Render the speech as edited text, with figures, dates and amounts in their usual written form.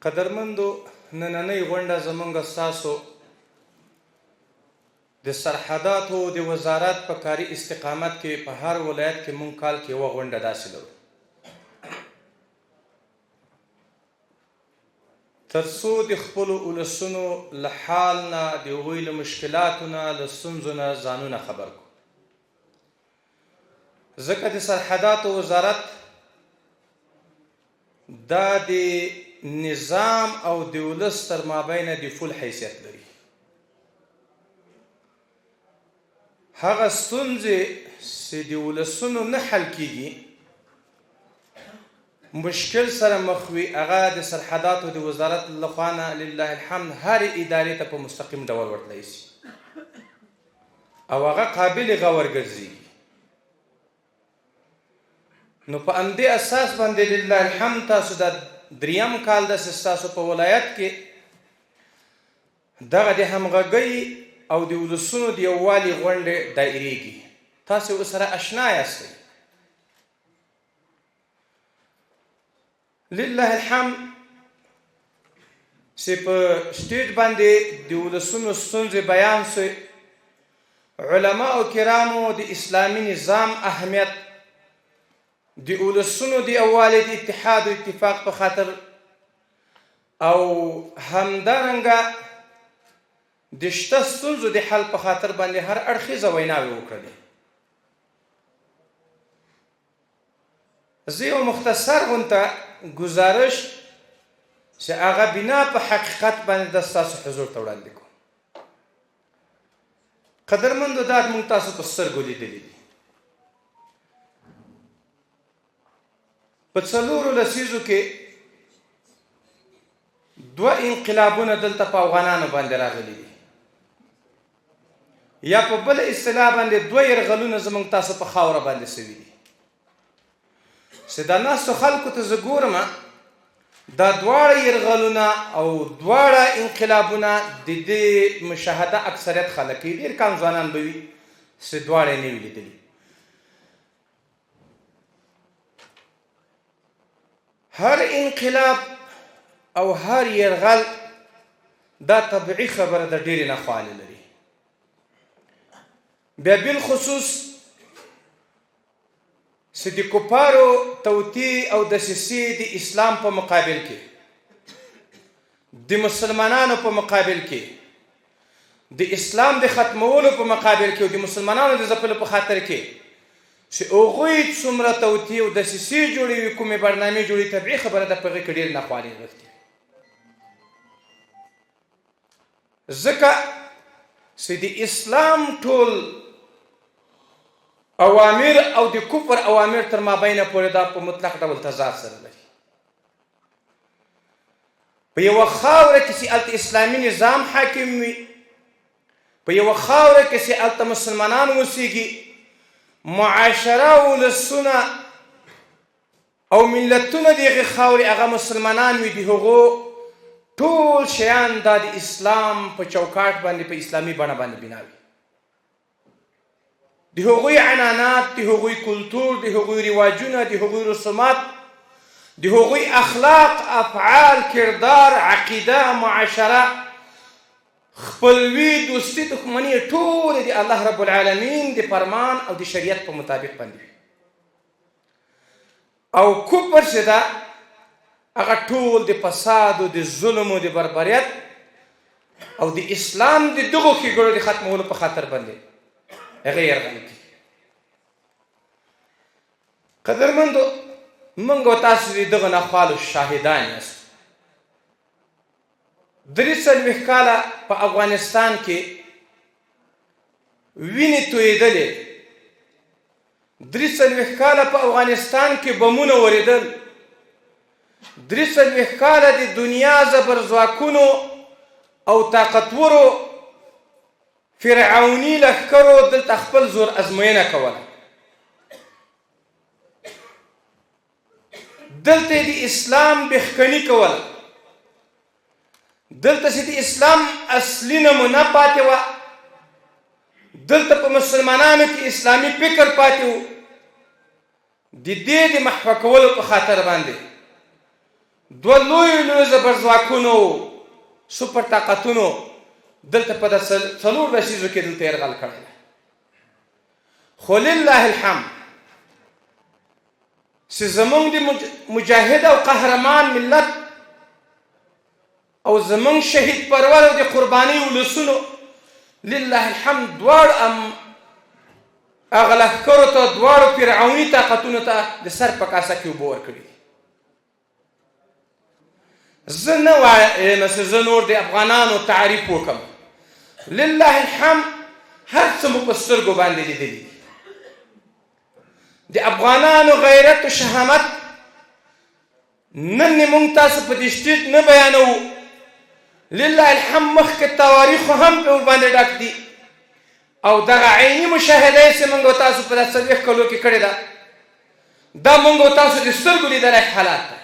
قدرمندو نننۍ غونډه زمونږ ستاسو د سرحداتو د وزارت په کاري استقامت کې په هر ولایت کې مونږ کال کې یوه غونډه داسې لرو تر څو د خپلو ولسونو له حال نه د هغوی له مشکلاتو نه له ستونزو نه ځانونه خبر کړو ځکه د سرحداتو وزارت دا د نظام او د ولس تر مابینه د فول حیثیت لري هغه ستونزې چې د ولسونو نه حل کیږي مشکل سره مخ وي هغه د سرحداتو د وزارت لخوا نه لله الحمد هرې ادارې ته په مستقیم ډول ورتلی شي او هغه قابل غور ګرځېږي نو په همدې اساس باندې لله الحمد تاسو د دریم کال داسې ستاسو په ولایت کې دغه د همغږۍ او د ولسونو د یووالي غونډې دایریږي تاسو ورسره اشنا یاستئ لله الحمد چې په سټیج باندې د ولسونو ستونزې بیان شوې علماء کرامو د اسلامي نظام اهمیت د ولسونو د یووالي د اتحاد او اتفاق په خاطر او همدارنګه د شته ستونزو د حل په خاطر باندې هر اړخیزه ویناوې وکړلې زه یو مختصر غونته گزارش چې هغه بنا په حقیقت باندې د ستاسو حضور ته وړاندې کوم قدرمندو دا موږ تاسو په سترګو لیدلي دي په څلورو لسیزو کې دوه انقلابونه دلته په افغانانو باندې راغلي دي یا په بل اصطلاح باندې دوه یرغلونه زموږ تاسو په خاوره باندې سوي دي چې دا ناسو خلکو ته زه ګورم دا دواړه یرغلونه او دواړه انقلابونه د دې مشاهده اکثریت خلک یې ډېر کم ځوانان به وي چې دواړه یې نه وي لیدلي هر انقلاب او هر یرغل دا طبیعي خبره ده ډېرې ناخوالې لري بیا بالخصوص چې د کفارو توطیې او دسیسې د اسلام په مقابل کې د مسلمانانو په مقابل کې د اسلام د ختمولو په مقابل کې او د مسلمانانو د ځپلو په خاطر کې چې هغوی څومره توطیې او دسیسې جوړوي کومې برنامې جوړوي طبیعي خبره ده په هغې کې ډېر ناخوالې نغښتې ځکه چې د اسلام ټول اوامر او د کفر اوامر تر مابینه پورې دا په مطلق ډول تضاد سره لري په یوه خاوره کې چې هلته اسلامي نظام حاکم وي په یوه خاوره کې چې هلته مسلمانان اوسیږي معاشره ولسونه او ملتونه د هغې خاورې هغه مسلمانان وي د هغو ټول شیان دا د اسلام په چوکاټ باندې په اسلامي بڼه باندې بنا وي د هغوی عنعنات د هغوی کلتور د هغوی رواجونه د هغوی رسومات د هغوی اخلاق افعال کردار عقیده معاشره خپلوي دوستي دښمني ټولې د الله رب العالمین د فرمان او د شریعت په مطابق باندې وي او کفر چې ده هغه ټول د فساد او د ظلم او د بربریت او د اسلام د دغو ښېګړو د ختمولو په خاطر باندې هغه یرغل کوي قدرمندو موږ او تاسو د دغه ناخوالو شاهدان یاست 43 کاله په افغانستان کې وینې تویېدلې 43 کاله په افغانستان کې بمونه ورېدل 43 کاله د دنیا زبرځواکونو او طاقتورو فرعوني لښکرو دلته خپل زور ازموینه کوله دلته د اسلام بېخکني کوله دلته چې د اسلام اصلي نمونه پاتې وه دلته په مسلمانانو کې اسلامي فکر پاتې و د دې د محوه کولو په خاطر باندې دوه لویو زبرځواکونو سوپر طاقتونو دلته په د 4 لسیزو کې دلته یرغل کړی دی. خو لله الحمد چې زمونږ د مجاهد او قهرمان ملت او زمونږ شهید پرور او د قرباني ولسونو لله الحمد دواړه هغه لښکرو ته دواړو فرعوني طاقتونو ته د سر په کاسه کې اوبه ورکړي. زه نه وایم چې زه نور د افغانانو تعریف وکړم. لله الحمد هر څه مو په سترګو باندې لیدلي. د افغانانو غیرت او شهامت نن موږ تاسو په دې سټیج نه بیانوو. لله الحمد مخکې تواریخ هم په باندې ډک دي او دغه عیني مشاهده چې موږ تاسو په 40 کلو کې کړې ده دا موږ تاسو د سترګو لیدلای حالات